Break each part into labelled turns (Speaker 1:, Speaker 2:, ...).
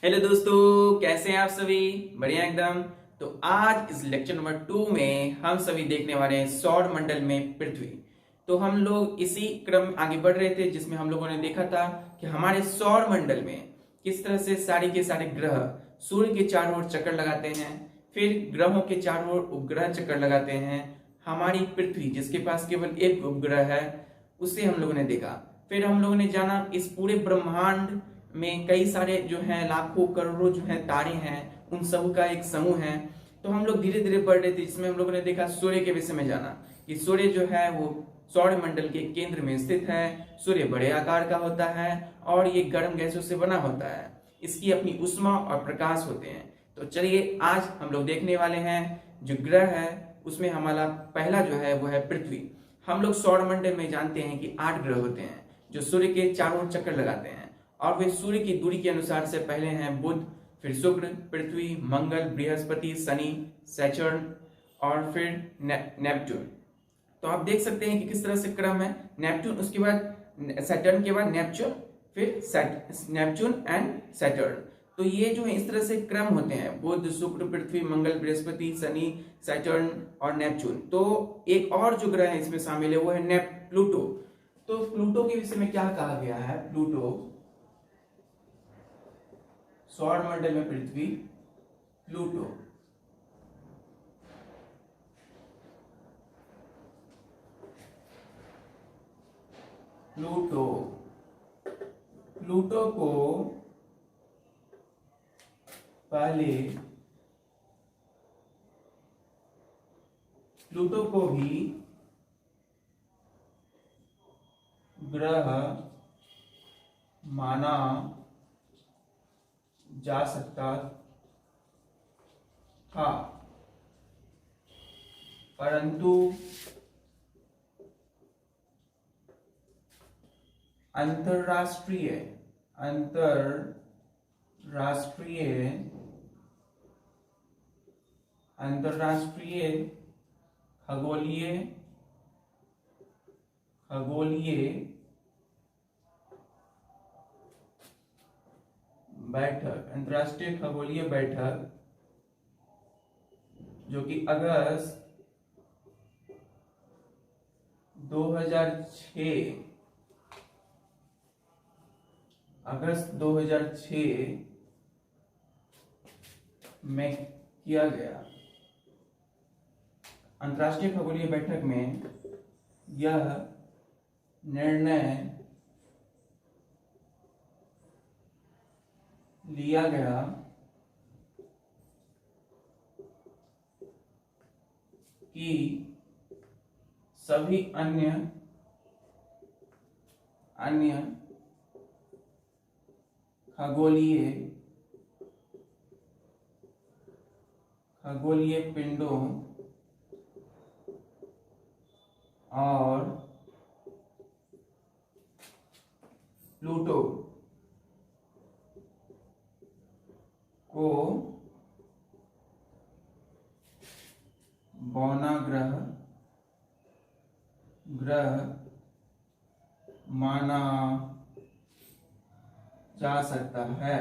Speaker 1: Hello दोस्तों, कैसे हैं आप सभी। बढ़िया एकदम। तो आज इस लेक्चर नंबर 2 में हम सभी देखने वाले हैं सौर मंडल में पृथ्वी। तो हम लोग इसी क्रम आगे बढ़ रहे थे जिसमें हम लोगों ने देखा था कि हमारे सौर मंडल में किस तरह से सारे के सारे ग्रह सूर्य के चारों ओर चक्कर लगाते हैं, फिर ग्रहों के चारों ओर उपग्रह चक्कर लगाते हैं। हमारी पृथ्वी जिसके पास केवल एक उपग्रह है उसे हम लोगों ने देखा। फिर हम लोगों ने जाना इस पूरे ब्रह्मांड में कई सारे जो हैं लाखों करोड़ों जो हैं तारे हैं, उन सब का एक समूह है। तो हम लोग धीरे धीरे बढ़ रहे थे जिसमें हम लोगों ने देखा सूर्य के विषय में जाना कि सूर्य जो है वो सौर मंडल के केंद्र में स्थित है। सूर्य बड़े आकार का होता है और ये गर्म गैसों से बना होता है। इसकी अपनी उष्मा और प्रकाश होते हैं। तो चलिए आज हम लोग देखने वाले हैं जो ग्रह है उसमें हमारा पहला जो है वो है पृथ्वी। हम लोग सौर मंडल में जानते हैं कि 8 ग्रह होते हैं जो सूर्य के चारों ओर चक्कर लगाते हैं और वे सूर्य की दूरी के अनुसार से पहले हैं बुध, फिर शुक्र, पृथ्वी, मंगल, बृहस्पति, शनि, सैटर्न और फिर नेपच्यून। तो आप देख सकते हैं कि किस तरह से क्रम है। नेपच्यून, उसके बाद सैटर्न के बाद नेपच्यून, फिर नेपच्यून एंड सैटर्न। तो ये जो है इस तरह से क्रम होते हैं, बुध, शुक्र, पृथ्वी, मंगल, बृहस्पति, शनि, सैटर्न और नेपच्यून। तो एक और जो ग्रह है इसमें शामिल है वो है प्लूटो। तो प्लूटो के विषय में क्या कहा गया है। प्लूटो सौर मंडल में पृथ्वी, प्लूटो। प्लूटो प्लूटो को पहले प्लूटो को भी ग्रह माना जा सकता था, परंतु अंतरराष्ट्रीय खगोलीय बैठक, अंतरराष्ट्रीय खगोलीय बैठक जो कि अगस्त 2006 में किया गया। अंतरराष्ट्रीय खगोलीय बैठक में यह निर्णय लिया गया कि सभी अन्य खगोलीय पिंडों और प्लूटो को बौना ग्रह माना जा सकता है।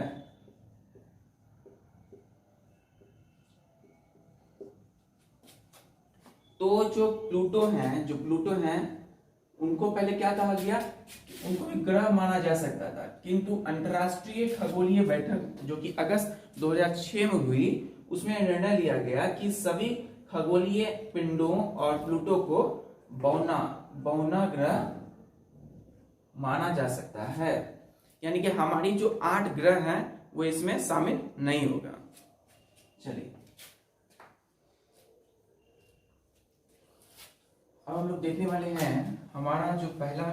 Speaker 1: तो जो प्लूटो हैं उनको पहले क्या कहा गया, उनको एक ग्रह माना जा सकता था, किंतु अंतरराष्ट्रीय खगोलीय बैठक जो कि अगस्त 2006 में हुई उसमें निर्णय लिया गया कि सभी खगोलीय पिंडों और प्लूटो को बौना ग्रह माना जा सकता है। यानी कि हमारी जो 8 ग्रह हैं वो इसमें शामिल नहीं होगा। चलिए अब हम लोग देखने वाले हैं हमारा जो पहला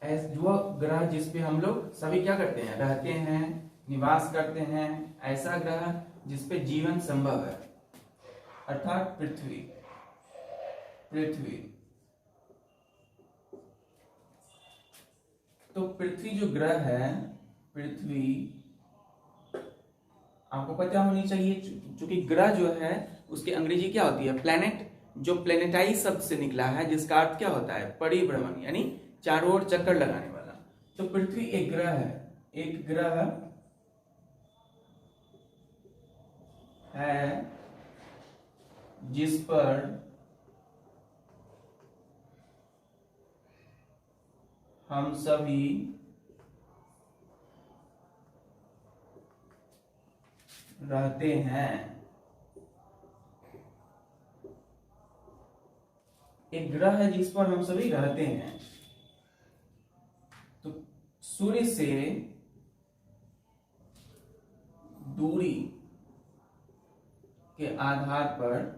Speaker 1: जो ग्रह जिस पे हम लोग सभी क्या करते हैं, रहते हैं, निवास करते हैं, ऐसा ग्रह जिस पे जीवन संभव है, अर्थात पृथ्वी। तो पृथ्वी जो ग्रह है, पृथ्वी आपको पता होनी चाहिए क्योंकि ग्रह जो है उसकी अंग्रेजी क्या होती है, प्लेनेट, जो प्लेनेटाई शब्द से निकला है जिसका अर्थ क्या होता है, परिभ्रमण, यानी चारों ओर चक्कर लगाने वाला। तो पृथ्वी एक ग्रह है, एक ग्रह है जिस पर हम सभी रहते हैं। एक ग्रह है जिस पर हम सभी रहते हैं। तो सूर्य से दूरी के आधार पर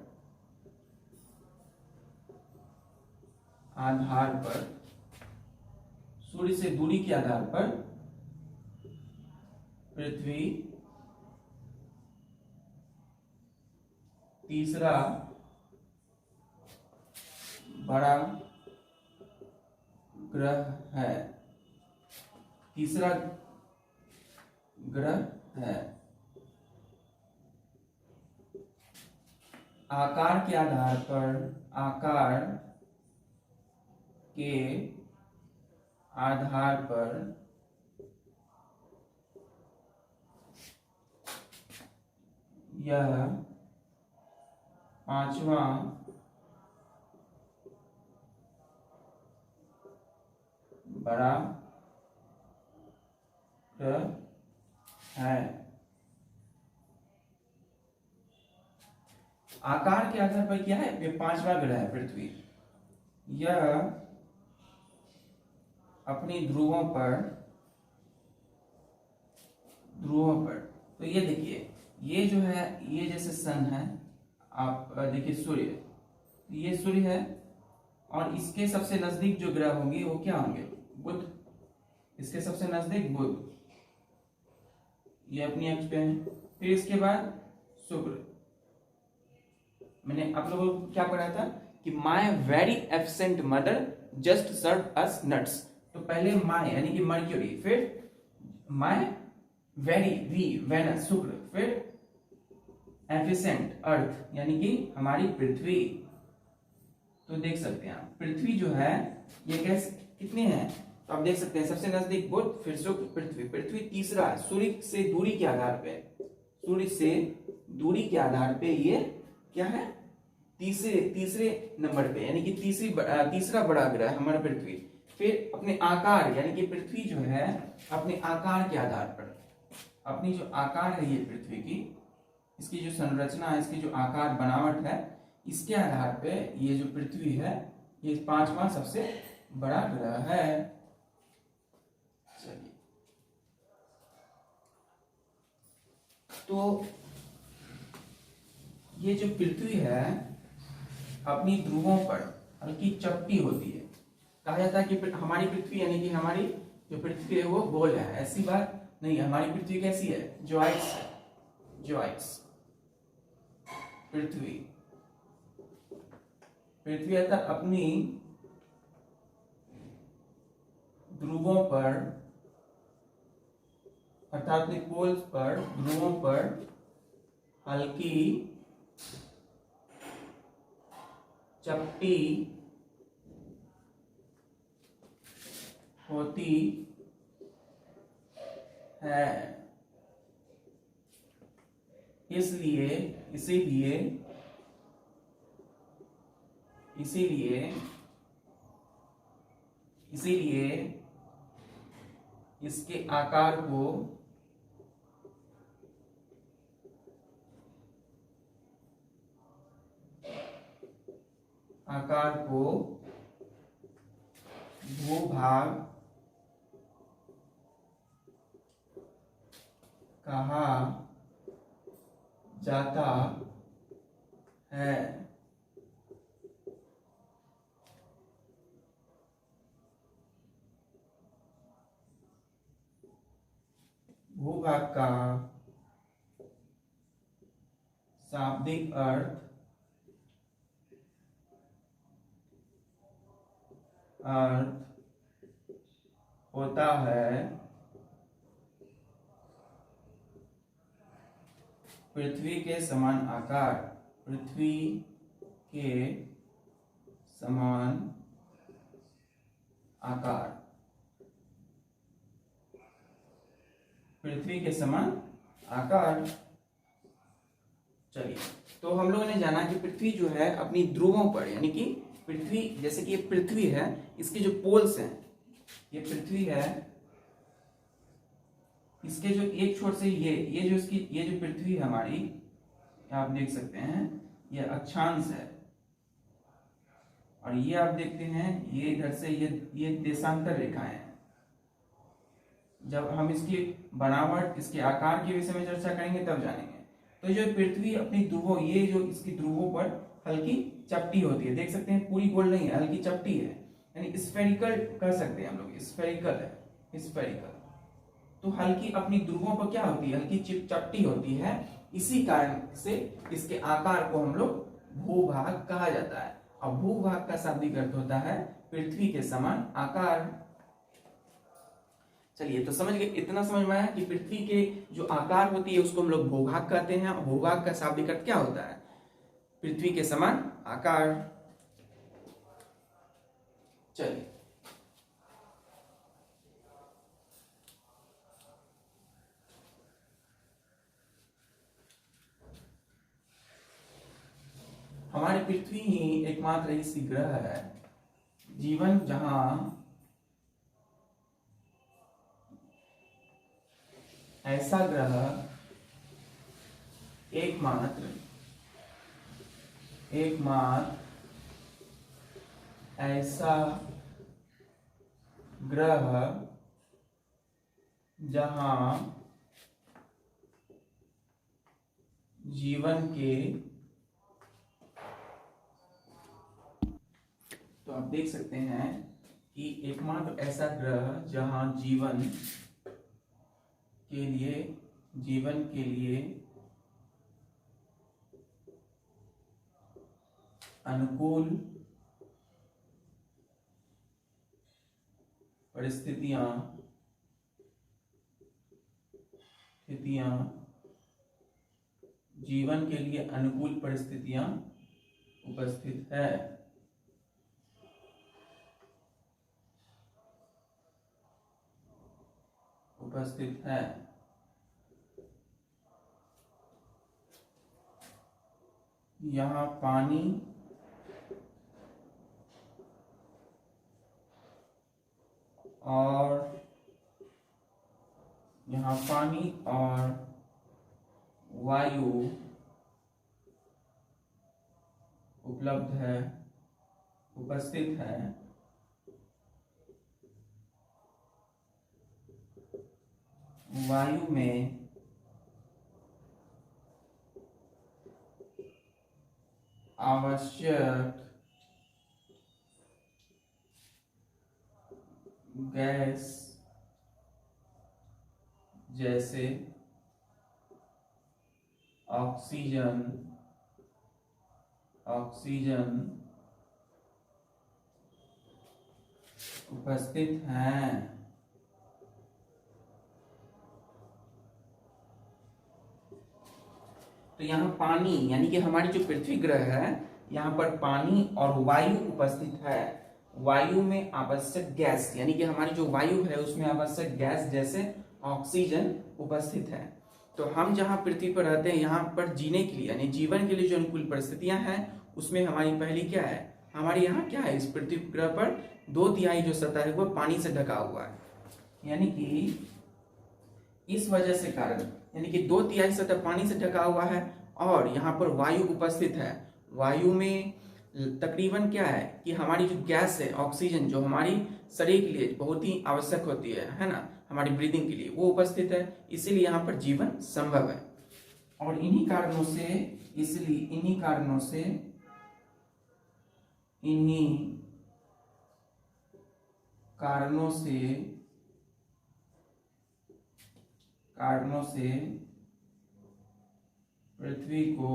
Speaker 1: सूर्य से दूरी के आधार पर पृथ्वी तीसरा बड़ा ग्रह है। तीसरा ग्रह है। आकार के आधार पर यह पांचवा बड़ा ग्रह है। आकार के आधार पर क्या है? ये पांचवा ग्रह है पृथ्वी। यह अपनी ध्रुवों पर तो ये देखिए, ये जो है, ये जैसे सन है, आप देखिए सूर्य, ये सूर्य है और इसके सबसे नजदीक जो ग्रह होंगे वो क्या होंगे? बुध। इसके सबसे नजदीक बुध, ये अपनी अक्ष पे है। फिर इसके बाद शुक्र। मैंने आप लोगों को क्या पढ़ा था कि my very absent mother just serve us nuts. तो पहले माय यानी कि मर्क्यूरी, फिर माय वेरी वेनस शुक्र, फिर एफिसेंट अर्थ यानी कि हमारी पृथ्वी। तो देख सकते हैं आप पृथ्वी जो है ये कैसे कितने हैं? तो आप देख सकते हैं सबसे नजदीक बुध, फिर शुक्र, पृथ्वी तीसरा सूर्य से दूरी के आधार पे, ये क्या है? तीसरे नंबर पे, यानी कि तीसरा बड़ा ग्रह हमारा पृथ्वी। फिर अपने आकार यानी कि पृथ्वी जो है अपने आकार के आधार पर, अपनी जो आकार है ये पृथ्वी की, इसकी जो संरचना है, इसकी जो आकार बनावट है, इसके आधार पे ये जो पृथ्वी है ये पांचवा सबसे बड़ा ग्रह है। चलिए, तो ये जो पृथ्वी है अपनी ध्रुवों पर हल्की चपटी होती है। कहा जाता है कि हमारी पृथ्वी यानी कि हमारी जो पृथ्वी है वो गोल है। ऐसी बात नहीं, हमारी पृथ्वी कैसी है? ज्वाइट्स है। ज्वाइट्स पृथ्वी अतः अपनी ध्रुवों पर अर्थात अपने पोल्स पर, ध्रुवों पर हल्की चपटी होती है। इसीलिए इसके आकार को भूभाग कहा जाता है। भूभाग का शाब्दिक अर्थ होता है पृथ्वी के समान आकार। पृथ्वी के समान आकार, पृथ्वी के समान आकार। चलिए, तो हम लोगों ने जाना कि पृथ्वी जो है अपनी ध्रुवों पर, यानी कि पृथ्वी, जैसे कि ये पृथ्वी है, इसके जो पोल्स हैं, ये पृथ्वी है, इसके जो एक छोर से ये जो इसकी ये जो पृथ्वी है हमारी, आप देख सकते हैं ये अक्षांश है, और ये आप देखते हैं ये इधर से ये देशांतर रेखाएं हैं। जब हम इसकी बनावट, इसके आकार के विषय में चर्चा करेंगे तब जानेंगे। तो जो पृथ्वी अपनी ध्रुवों, ये जो इसकी ध्रुवों पर हल्की चपटी होती है, देख सकते हैं पूरी गोल नहीं है, हल्की चपटी है, यानी स्फेरिकल कह सकते हैं हम लोग, स्फेरिकल है, स्फेरिकल। तो हल्की अपनी ध्रुवों पर क्या होती है, हल्की चपटी होती है, इसी कारण से इसके आकार को हम लोग भूभाग कहा जाता है। और भूभाग का शाब्दिक अर्थ होता है पृथ्वी के समान आकार। चलिए, तो समझ गए, इतना समझ में आया कि पृथ्वी के जो आकार होती है उसको हम लोग भूभाग कहते हैं। भूभाग का शाब्दिक अर्थ क्या होता है, पृथ्वी के समान आकार। चलिए, हमारी पृथ्वी ही एकमात्र ऐसी ग्रह है जीवन जहां ऐसा ग्रह एकमात्र ऐसा ग्रह जहां जीवन के, तो आप देख सकते हैं कि एकमात्र ऐसा ग्रह जहां जीवन के लिए अनुकूल परिस्थितियां जीवन के लिए अनुकूल परिस्थितियां उपस्थित है। यहाँ पानी और वायु उपस्थित है। वायु में आवश्यक गैस जैसे ऑक्सीजन उपस्थित हैं। तो यहाँ पानी, यानी कि हमारी जो पृथ्वी ग्रह है, यहाँ पर पानी और वायु उपस्थित है। वायु में आवश्यक गैस, यानी कि हमारी जो वायु है उसमें आवश्यक गैस जैसे ऑक्सीजन उपस्थित है। तो हम जहाँ पृथ्वी पर रहते हैं, यहाँ पर जीने के लिए, यानी जीवन के लिए जो अनुकूल परिस्थितियां हैं, उसमें हमारी पहली क्या है, हमारे यहाँ क्या है, इस पृथ्वी ग्रह पर 2/3 जो सतह है वो पानी से ढका हुआ है। यानी कि इस वजह से कारण, यानी कि 2/3 सतह पानी से ढका हुआ है, और यहाँ पर वायु उपस्थित है। वायु में तकरीबन क्या है कि हमारी जो गैस है, ऑक्सीजन, जो हमारी शरीर के लिए बहुत ही आवश्यक होती है ना, हमारी ब्रीदिंग के लिए, वो उपस्थित है। इसीलिए यहाँ पर जीवन संभव है। और इन्हीं कारणों से पृथ्वी को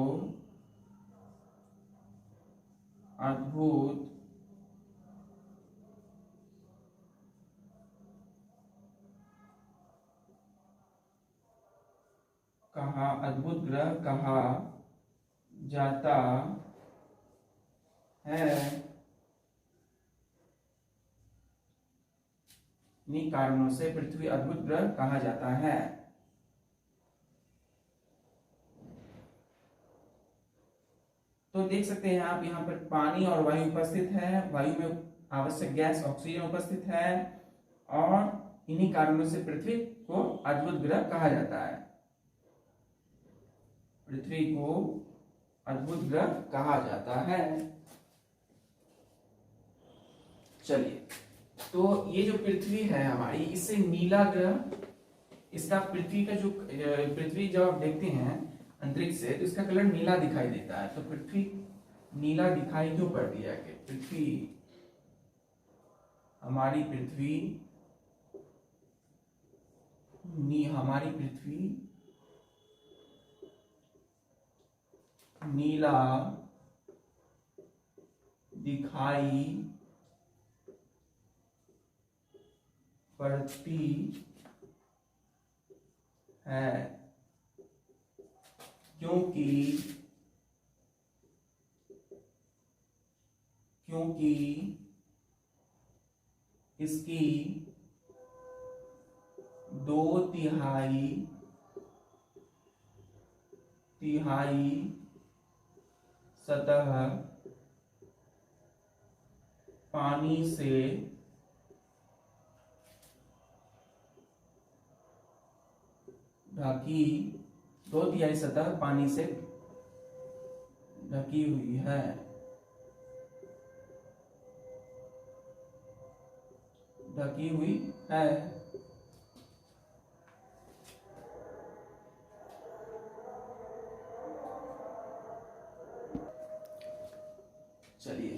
Speaker 1: अद्भुत ग्रह कहा जाता है। इन्हीं कारणों से पृथ्वी अद्भुत ग्रह कहा जाता है। तो देख सकते हैं आप यहाँ पर पानी और वायु उपस्थित है, वायु में आवश्यक गैस ऑक्सीजन उपस्थित है, और इन्हीं कारणों से पृथ्वी को अद्भुत ग्रह कहा जाता है। पृथ्वी को अद्भुत ग्रह कहा जाता है। चलिए, तो ये जो पृथ्वी है हमारी, इससे नीला ग्रह, इसका पृथ्वी का जो पृथ्वी जब आप देखते हैं अंतरिक्ष से तो इसका कलर नीला दिखाई देता है। तो पृथ्वी नीला दिखाई क्यों पड़ती है? कि पृथ्वी, हमारी पृथ्वी नीला दिखाई पड़ती है क्योंकि इसकी 2/3 सतह पानी से ढकी 2/3 सतह पानी से ढकी हुई है। चलिए,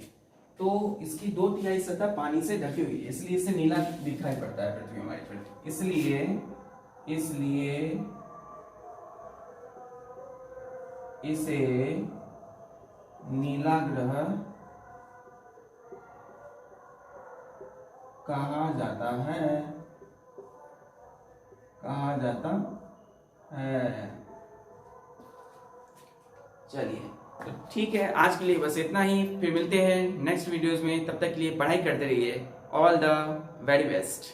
Speaker 1: तो इसकी 2/3 सतह पानी से ढकी हुई है, इसलिए इसे नीला दिखाई पड़ता है पृथ्वी, हमारी पृथ्वी। इसलिए इसे नीला ग्रह कहा जाता है। चलिए, तो ठीक है, आज के लिए बस इतना ही। फिर मिलते हैं नेक्स्ट वीडियोस में, तब तक के लिए पढ़ाई करते रहिए। All the very best.